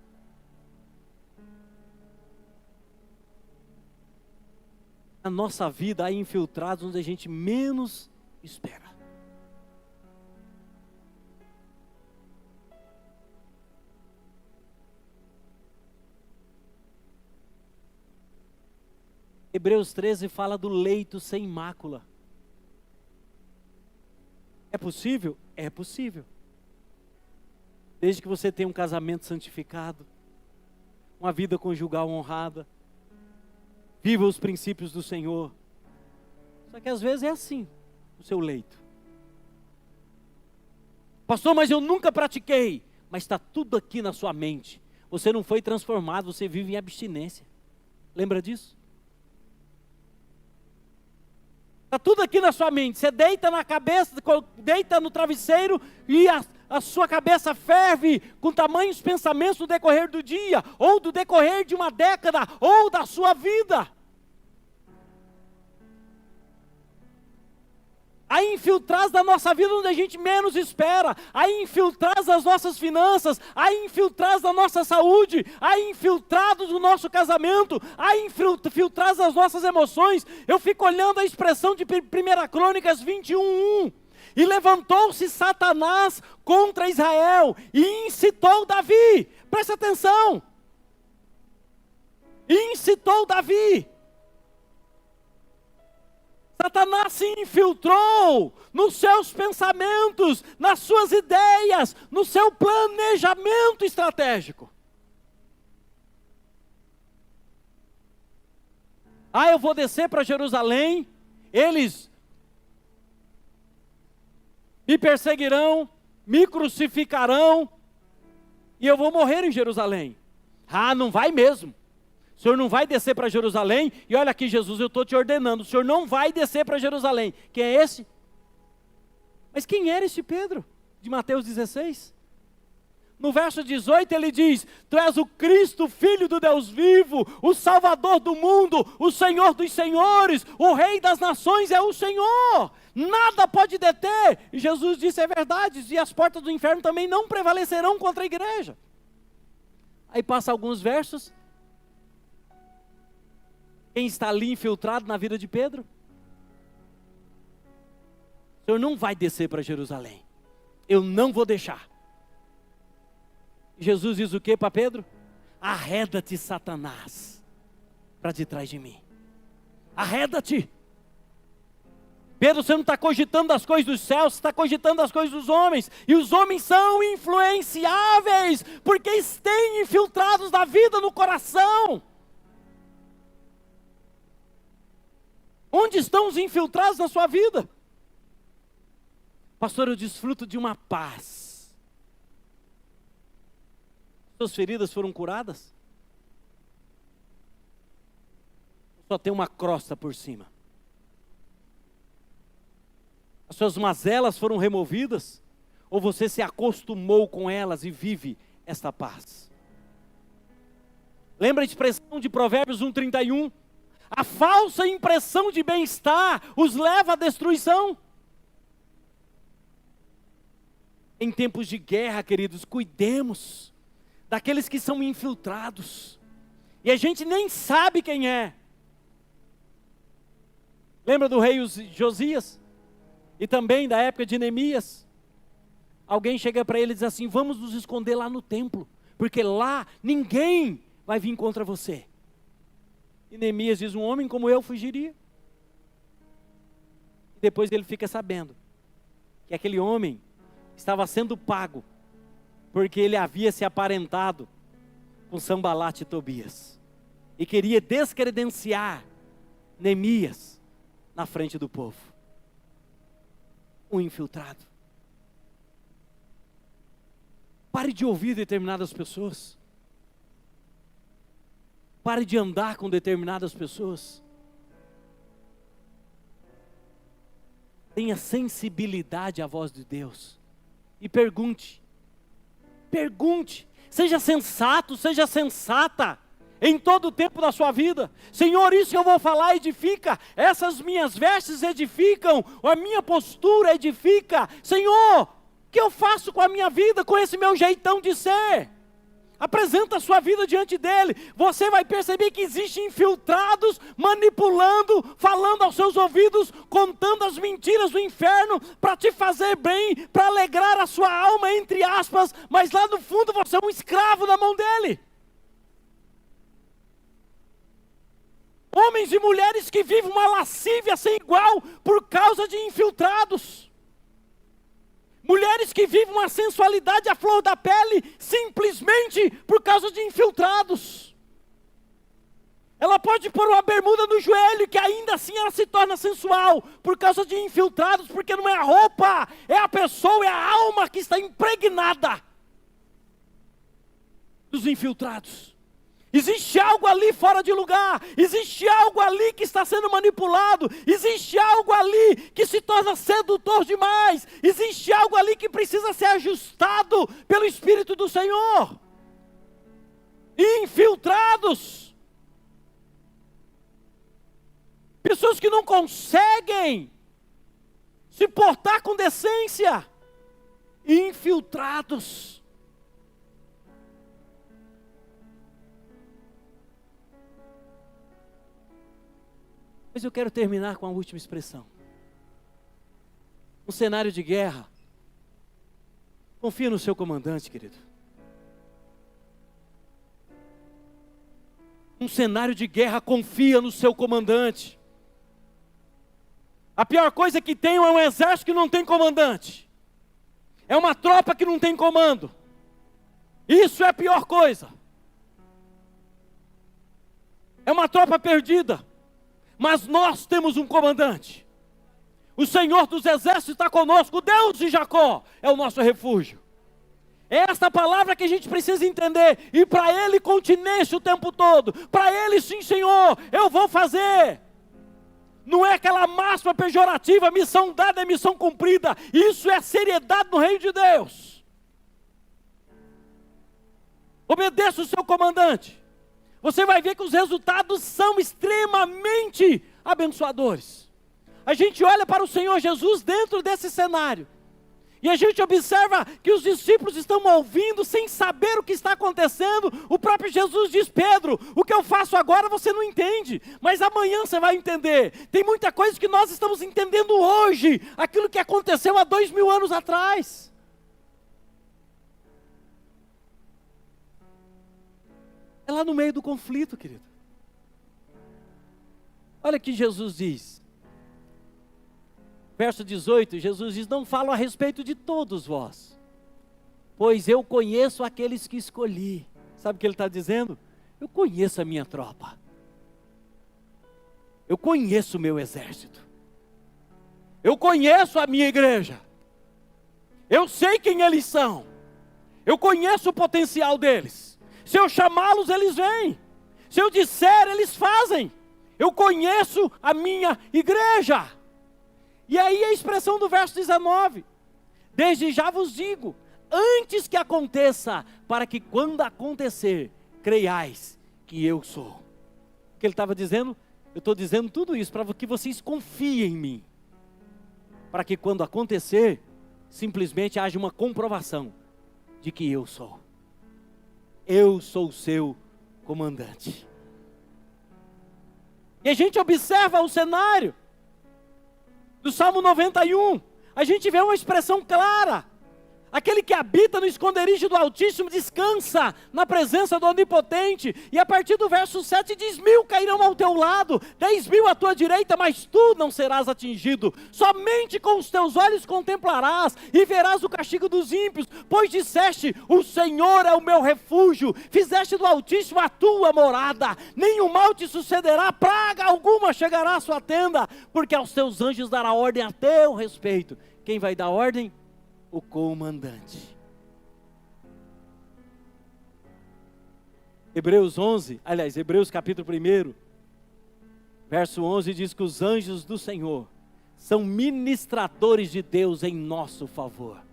Na nossa vida há infiltrados onde a gente menos espera. Hebreus 13 fala do leito sem mácula. É possível? É possível. Desde que você tenha um casamento santificado, uma vida conjugal honrada, viva os princípios do Senhor. Só que às vezes é assim, o seu leito. Pastor, mas eu nunca pratiquei. Mas está tudo aqui na sua mente. Você não foi transformado, você vive em abstinência. Lembra disso? Está tudo aqui na sua mente. Você deita na cabeça, deita no travesseiro e a sua cabeça ferve com tamanhos pensamentos no decorrer do dia, ou do decorrer de uma década, ou da sua vida. Há infiltrados da nossa vida onde a gente menos espera. Há infiltrados das nossas finanças. Há infiltrados da nossa saúde. Há infiltrados do nosso casamento. Há infiltrados das nossas emoções. Eu fico olhando a expressão de 1 Crônicas 21:1. E levantou-se Satanás contra Israel e incitou Davi. Presta atenção. incitou Davi. Satanás se infiltrou nos seus pensamentos, nas suas ideias, no seu planejamento estratégico. Eu vou descer para Jerusalém, eles me perseguirão, me crucificarão, e eu vou morrer em Jerusalém. Não vai mesmo. O senhor não vai descer para Jerusalém, e olha aqui, Jesus, eu estou te ordenando, o senhor não vai descer para Jerusalém. Quem é esse? Mas quem era esse Pedro, de Mateus 16? No verso 18 ele diz: tu és o Cristo, Filho do Deus vivo, o Salvador do mundo, o Senhor dos senhores, o Rei das nações é o Senhor, nada pode deter. E Jesus disse: é verdade, e as portas do inferno também não prevalecerão contra a igreja. Aí passa alguns versos. Quem está ali infiltrado na vida de Pedro? O senhor não vai descer para Jerusalém, eu não vou deixar. Jesus diz o que para Pedro? Arreda-te, Satanás, para de trás de mim. Arreda-te. Pedro, você não está cogitando as coisas dos céus, você está cogitando as coisas dos homens. E os homens são influenciáveis, porque eles têm infiltrados da vida no coração. Onde estão os infiltrados na sua vida? Pastor, eu desfruto de uma paz. Suas feridas foram curadas? Só tem uma crosta por cima. As suas mazelas foram removidas? Ou você se acostumou com elas e vive esta paz? Lembra a expressão de Provérbios 1:31? A falsa impressão de bem-estar os leva à destruição. Em tempos de guerra, queridos, cuidemos daqueles que são infiltrados, e a gente nem sabe quem é. Lembra do rei Josias? E também da época de Neemias? Alguém chega para ele e diz assim: vamos nos esconder lá no templo, porque lá ninguém vai vir contra você. E Neemias diz: um homem como eu fugiria. E depois ele fica sabendo que aquele homem estava sendo pago porque ele havia se aparentado com Sanbalate e Tobias, e queria descredenciar Neemias na frente do povo. Um infiltrado. Pare de ouvir determinadas pessoas. Pare de andar com determinadas pessoas. Tenha sensibilidade à voz de Deus. E pergunte, seja sensato, seja sensata, em todo o tempo da sua vida. Senhor, isso que eu vou falar edifica, essas minhas vestes edificam, a minha postura edifica. Senhor, o que eu faço com a minha vida, com esse meu jeitão de ser? Apresenta a sua vida diante dele. Você vai perceber que existem infiltrados, manipulando, falando aos seus ouvidos, contando as mentiras do inferno, para te fazer bem, para alegrar a sua alma, entre aspas, mas lá no fundo você é um escravo na mão dele. Homens e mulheres que vivem uma lascívia sem igual, por causa de infiltrados. Mulheres que vivem uma sensualidade à flor da pele, simplesmente por causa de infiltrados. Ela pode pôr uma bermuda no joelho, que ainda assim ela se torna sensual, por causa de infiltrados, porque não é a roupa, é a pessoa, é a alma que está impregnada dos infiltrados. Existe algo ali fora de lugar, existe algo ali que está sendo manipulado, existe algo ali que se torna sedutor demais, existe algo ali que precisa ser ajustado pelo Espírito do Senhor. Infiltrados, pessoas que não conseguem se portar com decência, infiltrados. Mas eu quero terminar com a última expressão. Um cenário de guerra. Confia no seu comandante, querido. Um um cenário de guerra, confia no seu comandante. A pior coisa que tem é um exército que não tem comandante. É uma tropa que não tem comando. Isso é a pior coisa. É uma tropa perdida. Mas nós temos um comandante. O Senhor dos Exércitos está conosco. O Deus de Jacó é o nosso refúgio. É esta palavra que a gente precisa entender. E para Ele continência o tempo todo. Para Ele, sim, Senhor, eu vou fazer. Não é aquela máxima pejorativa, missão dada é missão cumprida. Isso é seriedade no reino de Deus. Obedeça o seu comandante. Você vai ver que os resultados são extremamente abençoadores. A gente olha para o Senhor Jesus dentro desse cenário. E a gente observa que os discípulos estão ouvindo sem saber o que está acontecendo. O próprio Jesus diz: Pedro, o que eu faço agora você não entende, mas amanhã você vai entender. Tem muita coisa que nós estamos entendendo hoje, aquilo que aconteceu há 2000 anos atrás. É lá no meio do conflito, querido. Olha o que Jesus diz. Verso 18, Jesus diz: não falo a respeito de todos vós, pois eu conheço aqueles que escolhi. Sabe o que ele está dizendo? Eu conheço a minha tropa. Eu conheço o meu exército. Eu conheço a minha igreja. Eu sei quem eles são. Eu conheço o potencial deles. Se eu chamá-los, eles vêm. Se eu disser, eles fazem. Eu conheço a minha igreja. E aí a expressão do verso 19. Desde já vos digo, antes que aconteça, para que quando acontecer, creiais que eu sou. O que ele estava dizendo? Eu estou dizendo tudo isso para que vocês confiem em mim. Para que quando acontecer, simplesmente haja uma comprovação de que eu sou. Eu sou o seu comandante. E a gente observa o cenário do Salmo 91, a gente vê uma expressão clara. Aquele que habita no esconderijo do Altíssimo descansa na presença do Onipotente. E a partir do verso 7 diz: 1000 cairão ao teu lado, 10.000 à tua direita, mas tu não serás atingido. Somente com os teus olhos contemplarás e verás o castigo dos ímpios. Pois disseste: o Senhor é o meu refúgio, fizeste do Altíssimo a tua morada. Nenhum mal te sucederá, praga alguma chegará à sua tenda, porque aos teus anjos dará ordem a teu respeito. Quem vai dar ordem? O comandante. Hebreus capítulo 1, verso 11 diz que os anjos do Senhor são ministradores de Deus em nosso favor.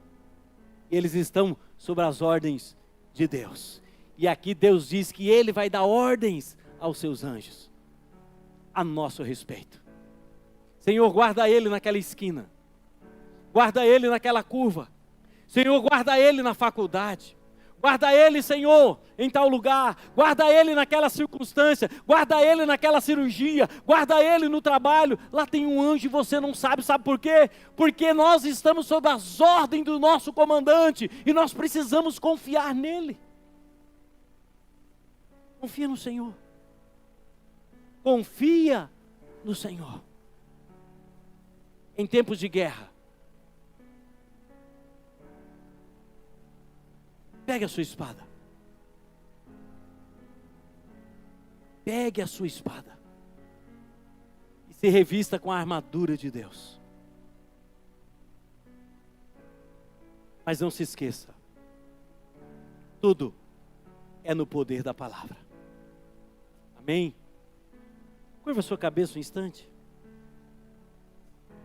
Eles estão sob as ordens de Deus. E aqui Deus diz que Ele vai dar ordens aos seus anjos a nosso respeito. Senhor, guarda ele naquela esquina. Guarda ele naquela curva. Senhor, guarda ele na faculdade. Guarda ele, Senhor, em tal lugar. Guarda ele naquela circunstância. Guarda ele naquela cirurgia. Guarda ele no trabalho. Lá tem um anjo e você não sabe. Sabe por quê? Porque nós estamos sob as ordens do nosso comandante. E nós precisamos confiar nele. Confia no Senhor. Confia no Senhor. Em tempos de guerra, pegue a sua espada. Pegue a sua espada. E se revista com a armadura de Deus. Mas não se esqueça. Tudo é no poder da palavra. Amém? Curva a sua cabeça um instante.